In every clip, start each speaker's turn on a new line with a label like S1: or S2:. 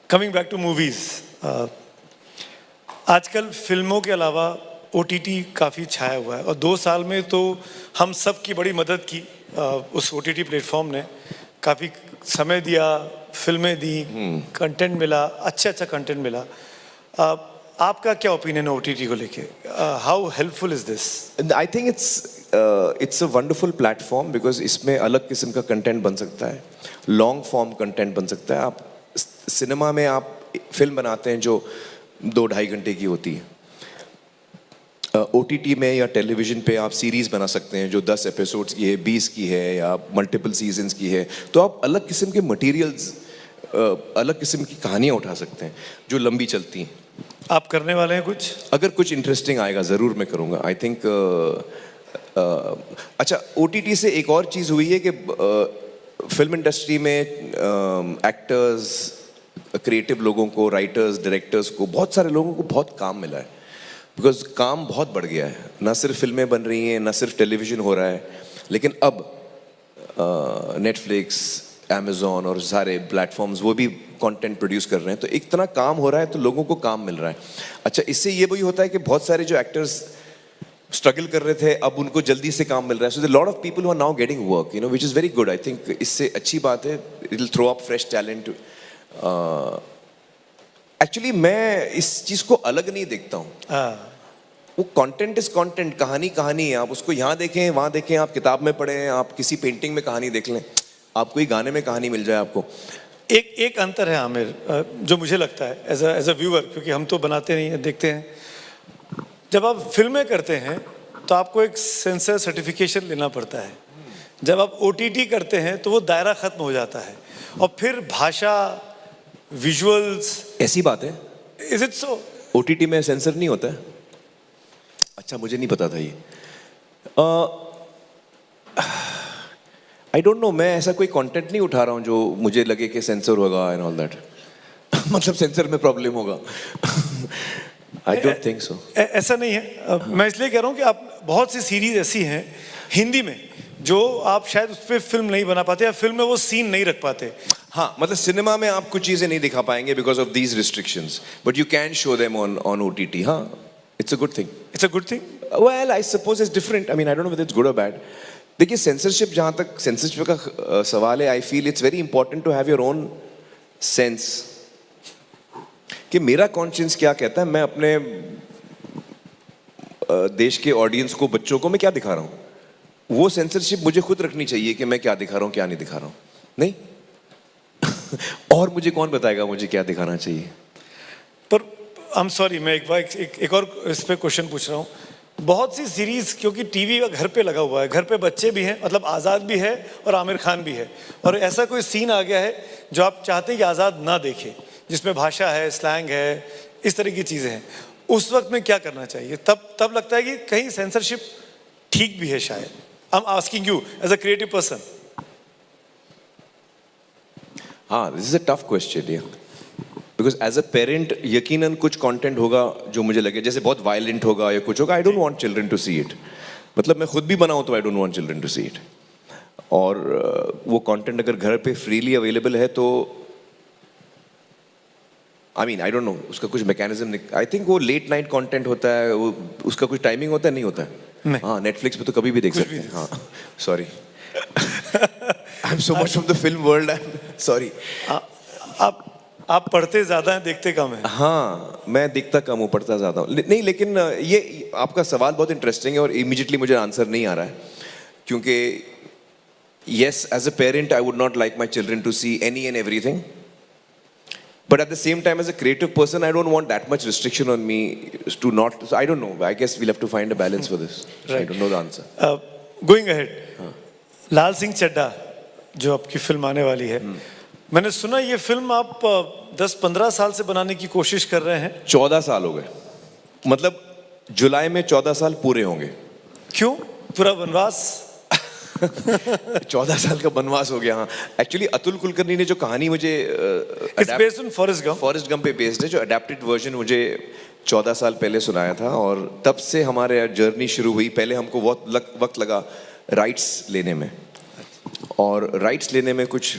S1: Coming back to movies, आजकल फिल्मों के अलावा ओटीटी काफ़ी छाया हुआ है और 2 साल में तो हम सब की बड़ी मदद की। उस ओटीटी प्लेटफॉर्म ने काफ़ी समय दिया, फिल्में दी, कंटेंट मिला, अच्छा कंटेंट मिला। आपका क्या ओपिनियन है ओटीटी को लेके? How helpful is this?
S2: I think it's a wonderful platform because इसमें अलग किस्म का कंटेंट बन सकता है, लॉन्ग फॉर्म कंटेंट बन सकता है। आप सिनेमा में आप फिल्म बनाते हैं जो 2-2.5 घंटे की होती है, ओटीटी में या टेलीविज़न पे आप सीरीज़ बना सकते हैं जो 10 एपिसोड्स की है, 20 की है या मल्टीपल सीजन्स की है। तो आप अलग किस्म के मटेरियल्स, अलग किस्म की कहानियाँ उठा सकते हैं जो लंबी चलती हैं।
S1: आप करने वाले हैं कुछ?
S2: अगर कुछ इंटरेस्टिंग आएगा ज़रूर मैं करूँगा। आई थिंक अच्छा, ओटीटी से एक और चीज़ हुई है कि फिल्म इंडस्ट्री में एक्टर्स, क्रिएटिव लोगों को, राइटर्स, डायरेक्टर्स को, बहुत सारे लोगों को बहुत काम मिला है बिकॉज काम बहुत बढ़ गया है। ना सिर्फ फिल्में बन रही हैं, ना सिर्फ टेलीविज़न हो रहा है, लेकिन अब नेटफ्लिक्स, अमेज़ॉन और सारे प्लेटफॉर्म्स वो भी कंटेंट प्रोड्यूस कर रहे हैं। तो इतना काम हो रहा है तो लोगों को काम मिल रहा है। अच्छा, इससे ये भी होता है कि बहुत सारे जो एक्टर्स स्ट्रगल कर रहे थे अब उनको जल्दी से काम मिल रहा है। So lot of people who are now getting work, you know, which is very good. I think इससे अच्छी बात है, it will throw up fresh talent. Actually मैं इस चीज़ को अलग नहीं देखता हूँ। वो कंटेंट इज कंटेंट, कहानी कहानी है। आप उसको यहाँ देखें, वहाँ देखें, आप किताब में पढ़ें, आप किसी पेंटिंग में कहानी देख लें, आपको ही गाने में कहानी मिल जाए आपको।
S1: एक अंतर है आमिर, जो मुझे लगता है एज अ व्यूअर, क्योंकि हम तो बनाते नहीं हैं, देखते हैं। जब आप फिल्में करते हैं तो आपको एक सेंसर सर्टिफिकेशन लेना पड़ता है। जब आप ओटीटी करते हैं तो वो दायरा ख़त्म हो जाता है और फिर भाषा, विजुअल्स।
S2: ऐसी बात है?
S1: Is it so?
S2: ओटीटी में सेंसर नहीं होता है? अच्छा, मुझे नहीं पता था ये। आई डोंट नो, मैं ऐसा कोई कंटेंट नहीं उठा रहा हूँ जो मुझे लगे कि सेंसर होगा एंड ऑल दैट। मतलब सेंसर में प्रॉब्लम होगा। I don't think so.
S1: ऐसा नहीं है। मैं इसलिए कह रहा हूँ कि आप बहुत सी सीरीज ऐसी हैं हिंदी में जो आप शायद उस पर फिल्म नहीं बना पाते या फिल्म में वो सीन नहीं रख पाते।
S2: हाँ, मतलब सिनेमा में आप कुछ चीज़ें नहीं दिखा पाएंगे because of these restrictions, but you can show them on OTT. हाँ, it's a good thing.
S1: It's a good thing.
S2: Well, I suppose it's different. I mean, I don't know whether it's good और bad. देखिए, censorship, जहाँ तक censorship का सवाल है, I feel it's very important to have your own sense कि मेरा conscience क्या कहता है, मैं अपने देश के ऑडियंस को, बच्चों को मैं क्या दिखा रहा हूँ। वो सेंसरशिप मुझे खुद रखनी चाहिए कि मैं क्या दिखा रहा हूँ, क्या नहीं दिखा रहा हूँ। नहीं और मुझे कौन बताएगा मुझे क्या दिखाना चाहिए?
S1: पर आई एम सॉरी, मैं एक और इस पे क्वेश्चन पूछ रहा हूँ। बहुत सी सीरीज, क्योंकि टीवी का घर पे लगा हुआ है, घर पे बच्चे भी हैं, मतलब आज़ाद भी है और आमिर खान भी है, और ऐसा कोई सीन आ गया है जो आप चाहते हैं कि आज़ाद ना देखे, जिसमें भाषा है, स्लैंग है, इस तरह की चीज़ें हैं, उस वक्त में क्या करना चाहिए? तब लगता है कि कहीं सेंसरशिप ठीक भी है शायद। I am asking you as a creative person.
S2: हाँ, this is a tough question यार, बिकॉज एज अ पेरेंट यकीनन कुछ कंटेंट होगा जो मुझे लगे जैसे बहुत वायलेंट होगा या कुछ होगा। I don't want children to see it. मतलब मैं खुद भी बनाऊं तो I don't want children to see it. और वो कंटेंट अगर घर पे फ्रीली अवेलेबल है तो आई मीन, आई डोंट नो, उसका कुछ मैकेनिज्म। आई थिंक वो लेट नाइट कंटेंट होता है, वो उसका कुछ टाइमिंग होता है, नहीं होता है? हाँ, नेटफ्लिक्स पे तो कभी भी देख सकते हैं। हाँ, sorry, I am so much from the film world, I am sorry.
S1: आप पढ़ते ज़्यादा हैं, देखते कम हैं।
S2: हाँ, मैं देखता कम हूँ, पढ़ता ज़्यादा हूँ। नहीं, लेकिन ये आपका सवाल बहुत इंटरेस्टिंग है और इमीडिएटली मुझे आंसर नहीं आ रहा है, क्योंकि yes, as a parent I would not like my children to see any and everything, but at the same time as a creative person I don't want that much restriction on me to not. So I don't know, I guess we'll have to find a balance for this. Right. I don't know the answer.
S1: Going ahead, लाल सिंह चड्ढा जो आपकी film आने वाली है, मैंने सुना ये film आप 10-15 साल से बनाने की कोशिश कर रहे हैं।
S2: 14 साल हो गए, मतलब जुलाई में 14 साल पूरे होंगे।
S1: क्यों? पूरा वनवास?
S2: 14 साल का वनवास हो गया। हाँ, एक्चुअली अतुल कुलकर्णी ने जो कहानी मुझे
S1: बेस्ड ऑन
S2: फॉरेस्ट गंप पे बेस्ड है, जो अडेप्टेड वर्जन मुझे 14 साल पहले सुनाया था, और तब से हमारे जर्नी शुरू हुई। पहले हमको बहुत वक्त लगा राइट्स लेने में, और राइट्स लेने में कुछ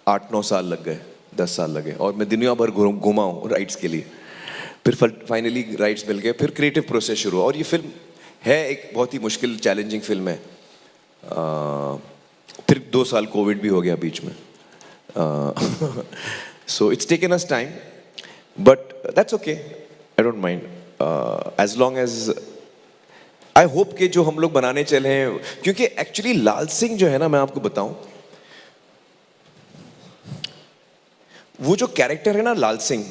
S2: 8-9 साल लग गए, 10 साल लगे, और मैं दुनिया भर घूमा हूँ राइट्स के लिए। फिर फाइनली राइट्स मिल गए, फिर क्रिएटिव प्रोसेस शुरू हुआ, और ये फिल्म है एक बहुत ही मुश्किल चैलेंजिंग फिल्म है। फिर 2 साल कोविड भी हो गया बीच में, so it's taken us time, but that's okay, I don't mind, as long as I hope कि जो हम लोग बनाने चले हैं, क्योंकि एक्चुअली लाल सिंह जो है ना, मैं आपको बताऊं, वो जो कैरेक्टर है ना लाल सिंह,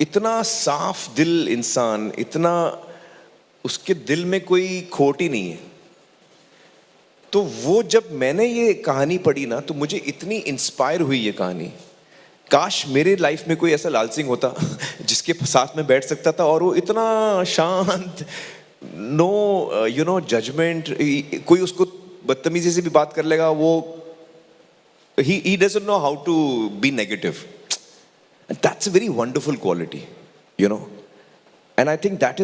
S2: इतना साफ दिल इंसान, इतना उसके दिल में कोई खोट ही नहीं है। तो वो जब मैंने ये कहानी पढ़ी ना, तो मुझे इतनी इंस्पायर हुई ये कहानी। काश मेरे लाइफ में कोई ऐसा लाल सिंह होता जिसके साथ में बैठ सकता था, और वो इतना शांत, नो यू नो जजमेंट, कोई उसको बदतमीजी से भी बात कर लेगा, वो he doesn't know how to be negative, and that's a very wonderful quality, you know, and I think that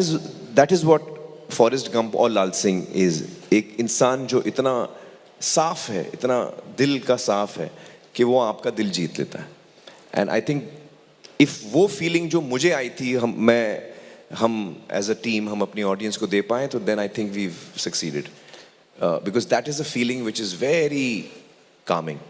S2: is what Forrest Gump और लाल सिंह is, एक इंसान जो इतना साफ है, इतना दिल का साफ है कि वो आपका दिल जीत लेता है। एंड आई थिंक इफ वो फीलिंग जो मुझे आई थी, हम एज अ टीम हम अपनी ऑडियंस को दे पाए, तो then I think we succeeded, because that is a feeling which is very calming.